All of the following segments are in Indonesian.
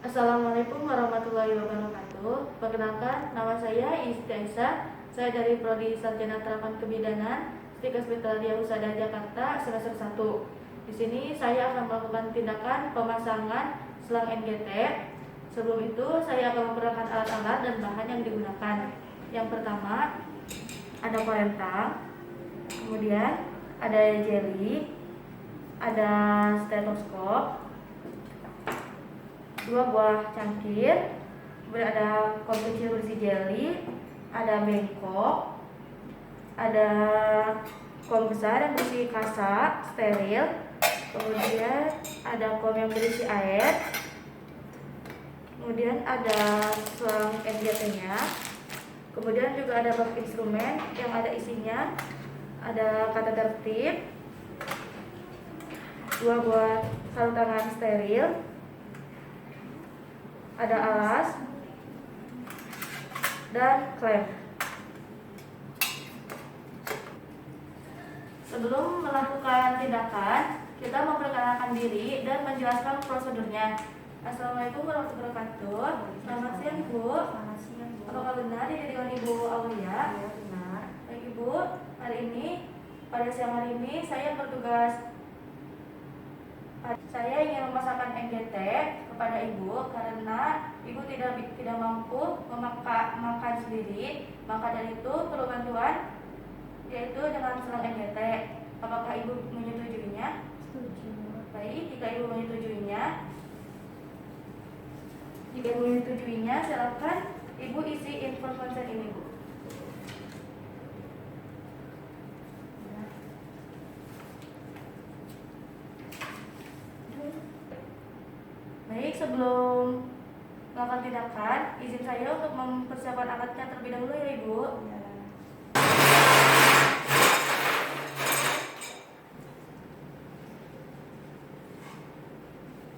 Assalamualaikum warahmatullahi wabarakatuh. Perkenalkan, nama saya Isti Aisyah. Saya dari Prodi Sarjana Terapan Kebidanan, Stika Hospitalia Husada Jakarta, semester 1. Di sini saya akan melakukan tindakan pemasangan selang NGT. Sebelum itu, saya akan memperkenalkan alat-alat dan bahan yang digunakan. Yang pertama, ada kolentang, kemudian ada jeli, ada stetoskop, 2 buah cangkir, kemudian ada kom kecil berisi jeli, ada bengkok, ada kom besar yang berisi kasa steril, kemudian ada kom yang berisi air, kemudian ada selang NGT-nya, kemudian juga ada bak instrumen yang ada isinya, ada kata tertib, 2 buah sarung tangan steril, ada alas dan klem. Sebelum melakukan tindakan, kita memperkenalkan diri dan menjelaskan prosedurnya. Assalamualaikum warahmatullahi wabarakatuh. Selamat siang, Bu. Selamat siang, Bu. Apakah benar ini dengan Ibu Aulia? Ya, benar. Baik, Ibu. Pada siang hari ini saya bertugas. Saya ingin memasakkan NGT kepada Ibu karena Ibu tidak mampu makan sendiri, maka dari itu perlu bantuan, yaitu dengan selang NGT. Apakah Ibu menyetujuinya? Setuju. Baik, jika Ibu menyetujuinya, silakan Ibu isi info konsen ini, Bu. Baik, sebelum melakukan tindakan, izin saya untuk mempersiapkan alatnya terlebih dahulu ya, Ibu. Ya.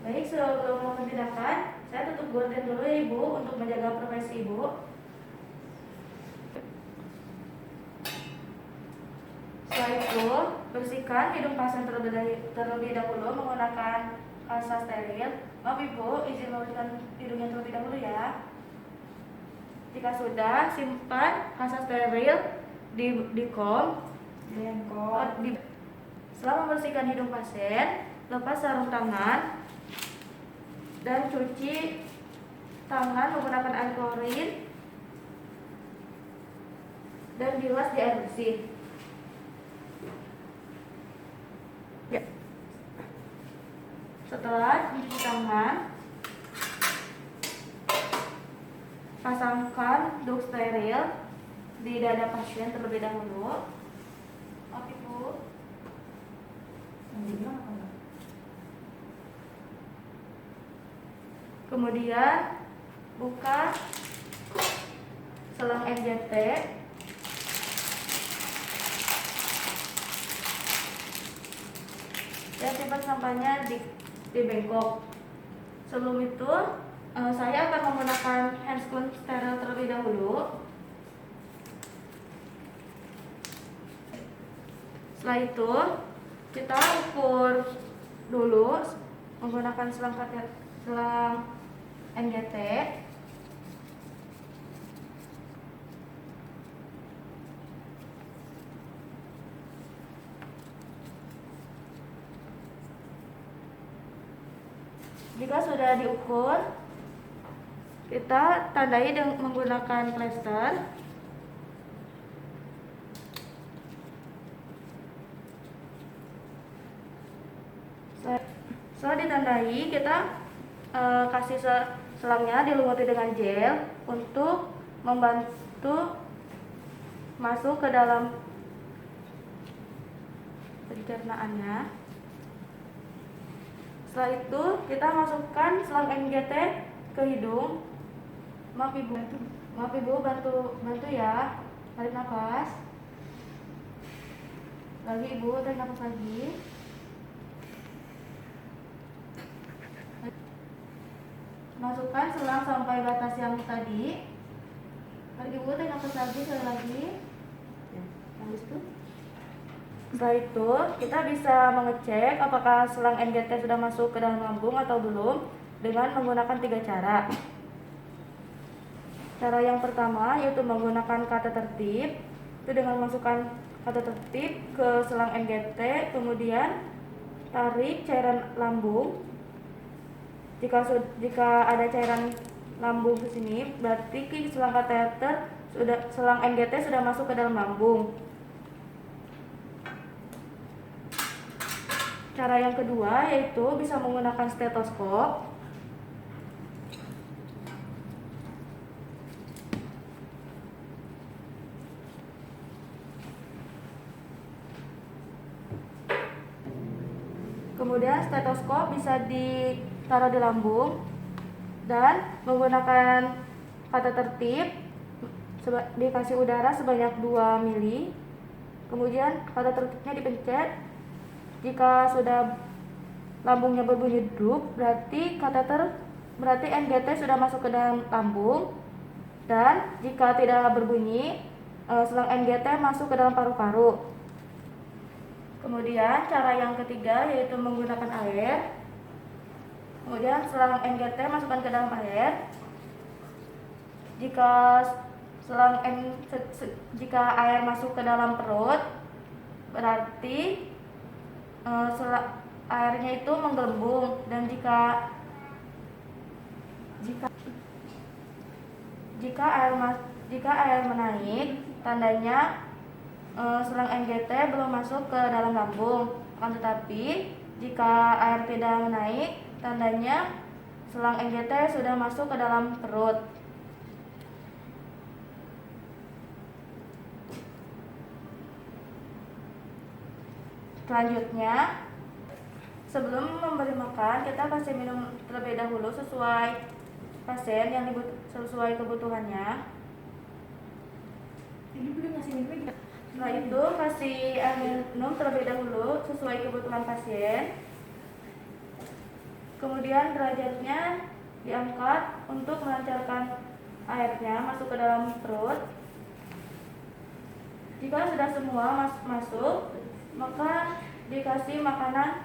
Baik, sebelum melakukan tindakan, saya tutup gorden dulu ya, Ibu, untuk menjaga privasi Ibu. Setelah itu, bersihkan hidung pasien terlebih dahulu menggunakan kasa steril. Maaf, Ibu, izin membersihkan hidungnya terlebih dahulu ya. Jika sudah, simpan kasa steril di kom. Bengkok. Setelah membersihkan hidung pasien, lepas sarung tangan dan cuci tangan menggunakan air klorin dan bilas di air bersih. Ya. Setelah mencuci tangan, pasangkan duk steril di dada pasien terlebih dahulu. Oke, Bu. Kemudian buka selang NGT. Dan simpan sampahnya di bengkok. Sebelum itu, saya akan menggunakan handscoon steril terlebih dahulu. Setelah itu, kita ukur dulu menggunakan selang NGT. Jika sudah diukur, kita tandai dengan menggunakan plester. Setelah ditandai, kita kasih selangnya dilumuri dengan gel untuk membantu masuk ke dalam pencernaannya. Setelah itu kita masukkan selang NGT ke hidung. Maaf Ibu, bantu ya. Tarik nafas. Lagi Ibu, tarik nafas lagi. Masukkan selang sampai batas yang tadi. Lagi Ibu, tarik nafas lagi sekali lagi. Habis itu. Setelah itu, kita bisa mengecek apakah selang NGT sudah masuk ke dalam lambung atau belum dengan menggunakan 3 cara. Cara yang pertama yaitu menggunakan kata tertib, itu dengan memasukkan kata tertib ke selang NGT, kemudian tarik cairan lambung. Jika ada cairan lambung ke sini, berarti selang kateter selang NGT sudah masuk ke dalam lambung. Cara yang kedua yaitu bisa menggunakan stetoskop. Kemudian stetoskop bisa ditaruh di lambung dan menggunakan kata tertib dikasih udara sebanyak 2 mili. Kemudian kata tertibnya dipencet. Jika sudah lambungnya berbunyi drup, berarti NGT sudah masuk ke dalam lambung. Dan jika tidak berbunyi, selang NGT masuk ke dalam paru-paru. Kemudian cara yang ketiga yaitu menggunakan air. Kemudian selang NGT masukkan ke dalam air. Jika air masuk ke dalam perut, berarti airnya itu menggelembung, dan jika air menaik, tandanya selang NGT belum masuk ke dalam lambung. Akan tetapi jika air tidak menaik, tandanya selang NGT sudah masuk ke dalam perut. Selanjutnya, sebelum memberi makan, kita kasih minum terlebih dahulu sesuai pasien yang sesuai kebutuhannya. Ini belum ngasih minum. Setelah itu kasih air minum terlebih dahulu sesuai kebutuhan pasien. Kemudian derajatnya diangkat untuk melancarkan airnya masuk ke dalam perut. Jika sudah semua masuk, maka dikasih makanan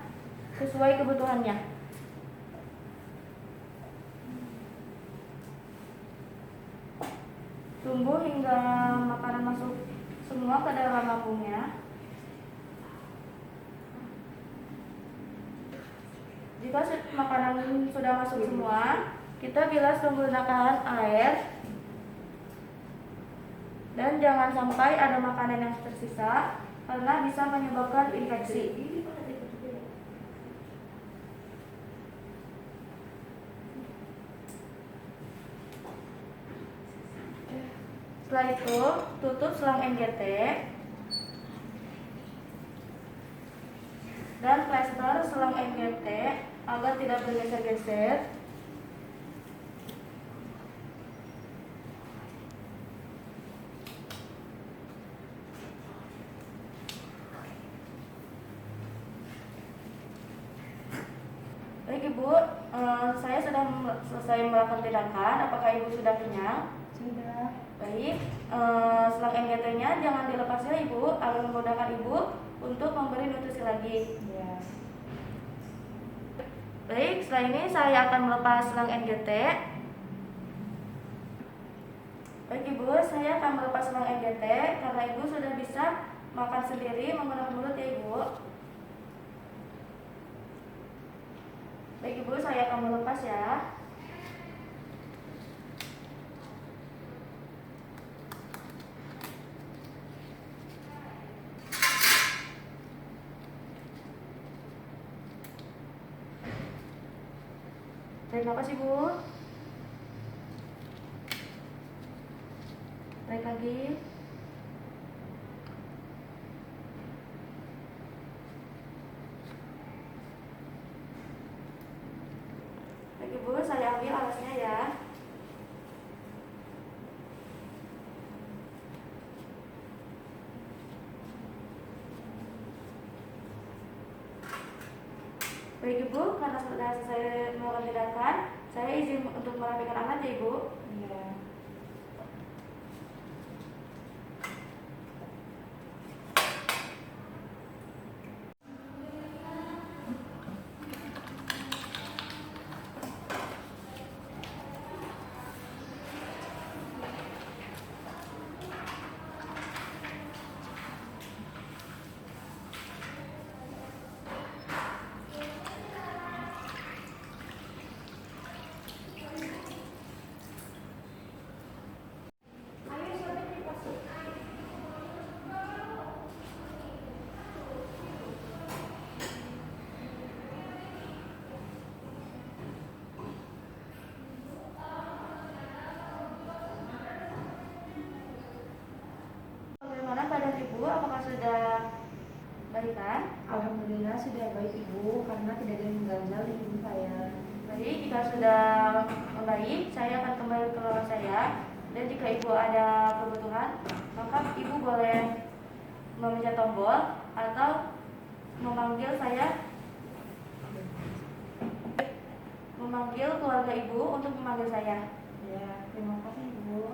sesuai kebutuhannya. Tunggu hingga makanan masuk semua ke dalam lambungnya. Jika makanan sudah masuk semua, kita bilas menggunakan air. Dan jangan sampai ada makanan yang tersisa, karena bisa menyebabkan infeksi. Setelah itu, tutup selang NGT dan plester selang NGT agar tidak bergeser-geser. Baik Ibu, saya sudah selesai melakukan tindakan. Apakah Ibu sudah kenyang? Sudah. Baik, selang NGT-nya jangan dilepas ya Ibu, agar memudahkan Ibu untuk memberi nutrisi lagi. Ya. Baik, setelah ini saya akan melepas selang NGT. Baik Ibu, saya akan melepas selang NGT karena Ibu sudah bisa makan sendiri menggunakan mulut ya Ibu. Baik Ibu, saya akan melepas ya. Tarik nafas Ibu. Tarik lagi. Baik Ibu, saya ambil alasnya ya. Baik Ibu, karena sudah selesai melakukan tindakan, saya izin untuk merapikan alat ya Ibu. Iya. membaik, saya akan kembali ke ruangan saya. Dan jika ibu ada kebutuhan, maka ibu boleh memencet tombol atau memanggil keluarga ibu untuk memanggil saya. Ya, terima kasih Bu.